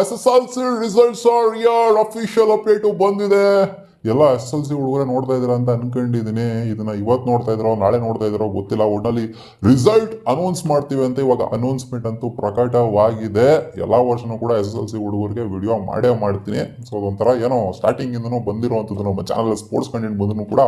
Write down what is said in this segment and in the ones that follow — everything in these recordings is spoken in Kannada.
SSLC results are here, official update ಬಂದಿದೆ. ಎಲ್ಲ SSLC ಹುಡುಗರೇ ನೋಡ್ತಾ ಇದ್ದೀರಾ ಅಂತ ಅನ್ಕೊಂಡಿದ್ದೀನಿ. ಇದನ್ನ ಇವತ್ತು ನೋಡ್ತಾ ಇದ್ರೋ ನಾಳೆ ನೋಡ್ತಾ ಇದ್ರೋ ಗೊತ್ತಿಲ್ಲ. ಒಟ್ಟಲ್ಲಿ ರಿಸಲ್ಟ್ ಅನೌನ್ಸ್ ಮಾಡ್ತೀವಿ ಅಂತ ಇವಾಗ ಅನೌನ್ಸ್ಮೆಂಟ್ ಅಂತೂ ಪ್ರಕಟವಾಗಿದೆ. ಎಲ್ಲ ವರ್ಷನೂ ಕೂಡ SSLC ಹುಡುಗರಿಗೆ ವಿಡಿಯೋ ಮಾಡೇ ಮಾಡ್ತೀನಿ. ಸೊ ಅದೊಂಥರ ಏನೋ ಸ್ಟಾರ್ಟಿಂಗ್ ಇಂದನೂ ಬಂದಿರುವಂಥದ್ದು ನಮ್ಮ ಚಾನಲ್ ಸ್ಪೋರ್ಟ್ಸ್ ಕಂಟೆಂಟ್ ಬಂದರೂ ಕೂಡ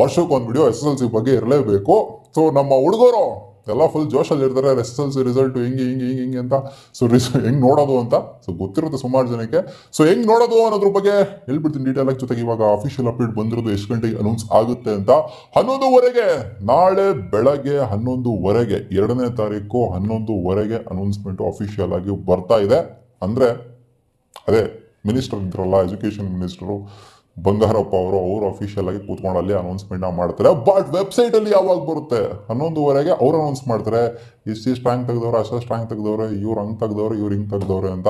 ವರ್ಷಕ್ಕೊಂದು ವಿಡಿಯೋ SSLC ಬಗ್ಗೆ ಇರಲೇಬೇಕು. ಸೊ ನಮ್ಮ ಹುಡುಗರು ಎಲ್ಲ ಫುಲ್ ಜೋಶಲ್ಲಿ ಇರ್ತಾರೆ. SSLC ರಿಸಲ್ಟ್ ಹಿಂಗೆ ಅಂತ. ಸೊ ಹೆಂಗೆ ನೋಡೋದು ಅಂತ ಸೊ ಗೊತ್ತಿರುತ್ತೆ ಸುಮಾರು ಜನಕ್ಕೆ. ಸೊ ಹೆಂಗೆ ನೋಡೋದು ಅನ್ನೋದ್ರ ಬಗ್ಗೆ ಹೇಳ್ಬಿಡ್ತೀನಿ ಡೀಟೇಲ್ ಆಗಿ. ಜೊತೆಗೆ ಇವಾಗ ಅಫಿಷಿಯಲ್ ಅಪ್ಡೇಟ್ ಬಂದಿರೋದು ಎಷ್ಟು ಗಂಟೆಗೆ ಅನೌನ್ಸ್ ಆಗುತ್ತೆ ಅಂತ. 11:00 ನಾಳೆ ಬೆಳಗ್ಗೆ 11:00 2ನೇ ತಾರೀಕು 11:00 ಅನೌನ್ಸ್ಮೆಂಟು ಅಫಿಷಿಯಲ್ ಆಗಿ ಬರ್ತಾ ಇದೆ. ಅಂದರೆ ಅದೇ ಮಿನಿಸ್ಟರ್ ಇದ್ರಲ್ಲ, ಎಜುಕೇಷನ್ ಮಿನಿಸ್ಟರು ಬಂಗಾರಪ್ಪ ಅವರು ಅಫಿಷಿಯಲ್ ಆಗಿ ಕೂತ್ಕೊಂಡು ಅಲ್ಲಿ ಅನೌನ್ಸ್ಮೆಂಟ್ ಮಾಡ್ತಾರೆ. ಬಟ್ ವೆಬ್ಸೈಟ್ ಅಲ್ಲಿ ಯಾವಾಗ ಬರುತ್ತೆ? 11:00 ಅವ್ರು ಅನೌನ್ಸ್ ಮಾಡ್ತಾರೆ. ಇಷ್ಟು ರ್ಯಾಂಕ್ ತೆಗೆದವ್ರೆ, ಅಷ್ಟು ರ್ಯಾಂಕ್ ತೆಗೆದವ್ರೆ, ಇವ್ರು ಹಂಗೆ ತೆಗೆದವ್ರೆ, ಇವ್ರು ಹಿಂಗೆ ತೆಗೆದವ್ರೆ ಅಂತ.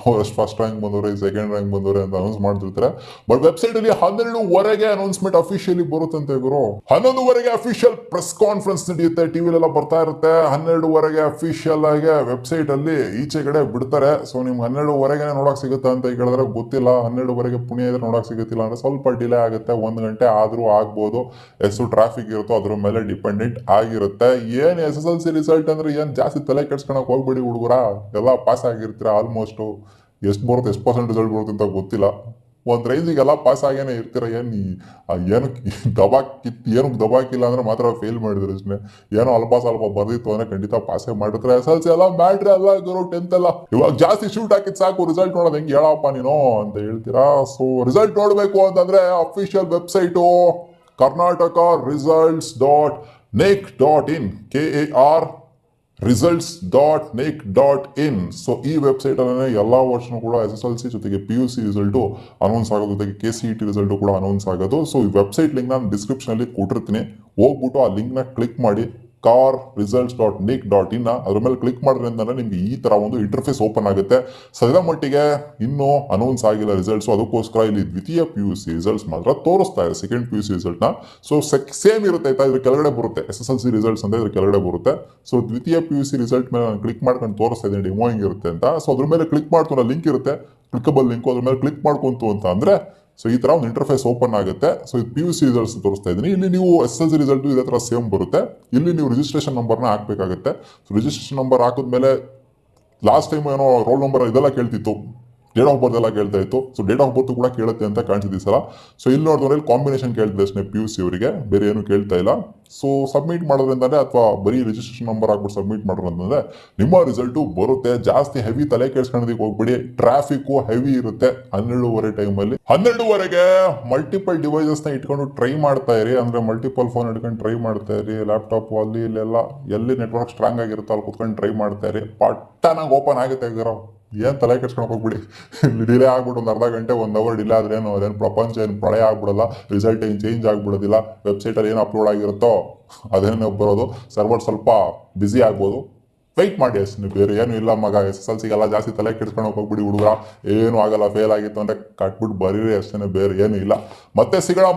ಅವ್ರು ಅಷ್ಟು ಫಸ್ಟ್ ರ್ಯಾಂಕ್ ಬಂದವ್ರೆ, ಸೆಕೆಂಡ್ ರ್ಯಾಂಕ್ ಬಂದವ್ರೆ ಅಂತ ಅನೌನ್ಸ್ ಮಾಡ್ತಿರ್ತಾರೆ. ಬಟ್ ವೆಬ್ಸೈಟ್ ಅಲ್ಲಿ 12:00 ಅನೌನ್ಸ್ಮೆಂಟ್ ಅಫಿಷಿಯಲಿ ಬರುತ್ತಂತೆ ಗುರು. 11:00 ಅಫಿಷಿಯಲ್ ಪ್ರೆಸ್ ಕಾನ್ಫರೆನ್ಸ್ ನಡೆಯುತ್ತೆ, ಟಿವಿಲೆಲ್ಲ ಬರ್ತಾ ಇರುತ್ತೆ. 12:00 ಅಫಿಷಿಯಲ್ ಆಗಿ ವೆಬ್ಸೈಟ್ ಅಲ್ಲಿ ಈಚೆ ಕಡೆ ಬಿಡ್ತಾರೆ. ಸೊ ನಿಮ್ಗೆ 12:00 ನೋಡಕ್ ಸಿಗುತ್ತೆ ಅಂತ ಕೇಳಿದ್ರೆ ಗೊತ್ತಿಲ್ಲ. 12:00 ಪುಣ್ಯ ಇದ್ರೆ ನೋಡಕ್ ಸಿಗುತ್ತಿಲ್ಲ ಅಂದ್ರೆ ಸ್ವಲ್ಪ ಡಿಲೇ ಆಗುತ್ತೆ. 1 ಗಂಟೆ ಆದ್ರೂ ಆಗ್ಬೋದು. ಎಷ್ಟು ಟ್ರಾಫಿಕ್ ಇರುತ್ತೋ ಅದ್ರ ಮೇಲೆ ಡಿಪೆಂಡೆಂಟ್ ಆಗಿರುತ್ತೆ. ಏನ್ SSLC ರಿಸಲ್ಟ್ ಅಂದ್ರೆ ಏನ್ ಜಾಸ್ತಿ ತಲೆ ಕೆಡ್ಸ್ಕೊಳಕ್ ಹೋಗ್ಬೇಡಿ ಹುಡುಗರ. ಎಲ್ಲ ಪಾಸ್ ಆಗಿರ್ತೀರ ಆಲ್ಮೋಸ್ಟ್. ಎಷ್ಟು ಬರುತ್ತೆ, ಎಷ್ಟು % ರಿಸಲ್ಟ್ ಬರುತ್ತೆ ಅಂತ ಗೊತ್ತಿಲ್ಲ. ಒಂದು ರೇಂಜಿಗೆಲ್ಲ ಪಾಸ್ ಆಗೇನೆ ಇರ್ತೀರ. ಏನಕ್ಕೆ ದಬಾಕಿಲ್ಲ ಅಂದ್ರೆ ಮಾತ್ರ ಫೇಲ್ ಮಾಡಿದ್ರೆ ಅಷ್ಟೇ. ಏನೋ ಅಲ್ಪ ಸ್ವಲ್ಪ ಬರ್ದಿತ್ತು ಅಂದ್ರೆ ಖಂಡಿತ ಪಾಸೇ ಮಾಡಿರ್ತಾರೆ. SSLC ಎಲ್ಲ ಬ್ಯಾಟ್ರಿ ಎಲ್ಲ ಗುರು, 10th ಎಲ್ಲ ಇವಾಗ ಜಾಸ್ತಿ ಶೂಟ್ ಹಾಕಿದ್ ಸಾಕು, ರಿಸಲ್ಟ್ ನೋಡೋದು ಹೆಂಗೆ ಹೇಳಪ್ಪ ನೀನು ಅಂತ ಹೇಳ್ತೀರಾ. ಸೊ ರಿಸಲ್ಟ್ ನೋಡಬೇಕು ಅಂತಂದ್ರೆ official website Karnataka results.nic.in KAR results.nic.in. So ಈ ವೆಬ್ಸೈಟ್ ಅಲ್ಲೇ ಎಲ್ಲ ವರ್ಷನೂ ಕೂಡ SSLC ಜೊತೆಗೆ PUC ರಿಸಲ್ಟು ಅನೌನ್ಸ್ ಆಗೋದು, ಜೊತೆಗೆ KCET ರಿಸಲ್ಟು ಕೂಡ ಅನೌನ್ಸ್ ಆಗೋದು. ಸೊ ಈ ವೆಬ್ಸೈಟ್ ಲಿಂಕ್ ನಾನು ಡಿಸ್ಕ್ರಿಪ್ಷನ್ ಅಲ್ಲಿ ಕೊಟ್ಟಿರ್ತೀನಿ. ಹೋಗ್ಬಿಟ್ಟು ಆ ಲಿಂಕ್ ನ ಕ್ಲಿಕ್ ಮಾಡಿ KAR results.nic.in ಅದ್ರ ಮೇಲೆ ಕ್ಲಿಕ್ ಮಾಡಿದ್ರಿಂದ ನಿಮ್ಗೆ ಈ ತರ ಒಂದು ಇಂಟರ್ಫೇಸ್ ಓಪನ್ ಆಗುತ್ತೆ. ಸದ್ಯದ ಮಟ್ಟಿಗೆ ಇನ್ನೂ ಅನೌನ್ಸ್ ಆಗಿಲ್ಲ ರಿಸಲ್ಟ್ಸ್. ಅದಕ್ಕೋಸ್ಕರ ಇಲ್ಲಿ ದ್ವಿತೀಯ PUC ರಿಸಲ್ಟ್ಸ್ ಮಾತ್ರ ತೋರಿಸ್ತಾ ಇದೆ, ಸೆಕೆಂಡ್ PUC ರಿಸಲ್ಟ್ ನ. ಸೊ ಸೇಮ್ ಇರುತ್ತೆ ಆಯ್ತಾ, ಇದ್ರ ಕೆಳಗಡೆ ಬರುತ್ತೆ SSLC ರಿಸಲ್ಟ್ಸ್ ಅಂತ, ಇದ್ರ ಕೆಳಗಡೆ ಬರುತ್ತೆ. ಸೊ ದ್ವಿತೀಯ PUC ರಿಸಲ್ಟ್ ಮೇಲೆ ನಾನು ಕ್ಲಿಕ್ ಮಾಡ್ಕೊಂಡು ತೋರಿಸ್ತಾ ಇದ್ದೀನಿ ಡೆಮೋ ಹೆಂಗಿರುತ್ತೆ ಅಂತ. ಸೊ ಅದ್ರ ಮೇಲೆ ಕ್ಲಿಕ್ ಮಾಡ್ಕೊಂಡು ಲಿಂಕ್ ಇರುತ್ತೆ, ಕ್ಲಿಕಬಲ್ ಲಿಂಕ್, ಅದ್ರ ಮೇಲೆ ಕ್ಲಿಕ್ ಮಾಡ್ಕೊಂತು ಅಂತ ಅಂದ್ರೆ ಸೊ ಈ ತರ ಒಂದು ಇಂಟರ್ಫೇಸ್ ಓಪನ್ ಆಗುತ್ತೆ. ಸೊ ಇದು PUC ರಿಸಲ್ಟ್ಸ್ ತೋರಿಸ್ತಾ ಇದ್ದೀನಿ. ಇಲ್ಲಿ ನೀವು SSLC ರಿಸಲ್ಟ್ ಇದೇ ತರ ಸೇಮ್ ಬರುತ್ತೆ. ಇಲ್ಲಿ ನೀವು ರಿಜಿಸ್ಟ್ರೇಷನ್ ನಂಬರ್ನ ಹಾಕ್ಬೇಕಾಗುತ್ತೆ. ಸೊ ರಿಜಿಸ್ಟ್ರೇಷನ್ ನಂಬರ್ ಹಾಕಿದ್ಮೇಲೆ ಲಾಸ್ಟ್ ಟೈಮ್ ಏನೋ ರೋಲ್ ನಂಬರ್ ಇದೆಲ್ಲ ಕೇಳ್ತಿತ್ತು, ಡೇಟ್ ಆಫ್ ಬರ್ತ್ ಎಲ್ಲ ಕೇಳ್ತಾ ಇತ್ತು. ಸೊ ಡೇಟ್ ಆಫ್ ಬರ್ತ್ ಕೂಡ ಕೇಳುತ್ತೆ ಅಂತ ಕಾಣ್ತಿದ್ದೆ ಸಲ. ಸೊ ಇಲ್ಲಿ ನೋಡಿದ್ರೆ ಕಾಂಬಿನೇಷನ್ ಕೇಳ್ತಿದೆ ಅಷ್ಟೇ PUC ಅವರಿಗೆ, ಬೇರೆ ಏನು ಕೇಳ್ತಾ ಇಲ್ಲ. ಸೊ ಸಬ್ಮಿಟ್ ಮಾಡೋದ್ರಿಂದಾನೆ ಅಥವಾ ಬರೀ ರಿಜಿಸ್ಟ್ರೇಷನ್ ನಂಬರ್ ಹಾಕ್ಬಿಟ್ಟು ಸಬ್ಮಿಟ್ ಮಾಡೋದ್ರಿಂದಾನೆ ನಿಮ್ಮ ರಿಸಲ್ಟು ಬರುತ್ತೆ. ಜಾಸ್ತಿ ಹೆವಿ ತಲೆ ಕೆಡ್ಸ್ಕೊಳ್ಳೋದಕ್ಕೆ ಹೋಗ್ಬಿಡಿ, ಟ್ರಾಫಿಕ್ಕು ಹೆವಿ ಇರುತ್ತೆ 12:00 ಟೈಮಲ್ಲಿ. 12:00 ಮಲ್ಟಿಪಲ್ ಡಿವೈಸಸ್ನ ಇಟ್ಕೊಂಡು ಟ್ರೈ ಮಾಡ್ತಾ ಇರಿ. ಅಂದ್ರೆ ಮಲ್ಟಿಪಲ್ ಫೋನ್ ಇಟ್ಕೊಂಡು ಟ್ರೈ ಮಾಡ್ತಾ ಇರಿ. ಲ್ಯಾಪ್ಟಾಪ್ ಅಲ್ಲಿ ಇಲ್ಲೆಲ್ಲ ಎಲ್ಲಿ ನೆಟ್ವರ್ಕ್ ಸ್ಟ್ರಾಂಗ್ ಆಗಿರುತ್ತೆ ಅಲ್ಲಿ ಕುತ್ಕೊಂಡು ಟ್ರೈ ಮಾಡ್ತಾ ಇರಿ. ಪಟ್ಟನಾಗಿ ಓಪನ್ ಆಗುತ್ತೆ ಇರೋ, ಏನು ತಲೆ ಕೆಡ್ಸ್ಕೊಂಡು ಹೋಗ್ಬಿಡಿ. ಡಿಲೇ ಆಗ್ಬಿಟ್ಟು ಒಂದು ಅರ್ಧ ಗಂಟೆ 1 ಅವರ್ ಡಿಲೇ ಆದ್ರೇನು ಅದೇನು ಪ್ರಪಂಚ ಏನು ಪ್ರಳಯ ಆಗ್ಬಿಡಲ್ಲ. ರಿಸಲ್ಟ್ ಏನು ಚೇಂಜ್ ಆಗ್ಬಿಡೋದಿಲ್ಲ. ವೆಬ್ಸೈಟಲ್ಲಿ ಏನು ಅಪ್ಲೋಡ್ ಆಗಿರುತ್ತೋ ಅದೇನೇ ಬರೋದು. ಸರ್ವರ್ ಸ್ವಲ್ಪ ಬ್ಯುಸಿ ಆಗ್ಬೋದು, ವೆಯ್ಟ್ ಮಾಡಿ ಅಷ್ಟೇ, ಬೇರೆ ಏನು ಇಲ್ಲ ಮಗ. SSLCಗೆಲ್ಲ ಜಾಸ್ತಿ ತಲೆ ಕೆಡ್ಸ್ಕೊಂಡು ಹೋಗ್ಬಿಡಿ ಹುಡುಗ. ಏನು ಆಗಲ್ಲ, ಫೇಲ್ ಆಗಿತ್ತು ಅಂದರೆ ಕಟ್ಬಿಟ್ಟು ಬರೀರಿ ಅಷ್ಟೇ, ಬೇರೆ ಏನು ಇಲ್ಲ. ಮತ್ತೆ ಸಿಗೋಣ.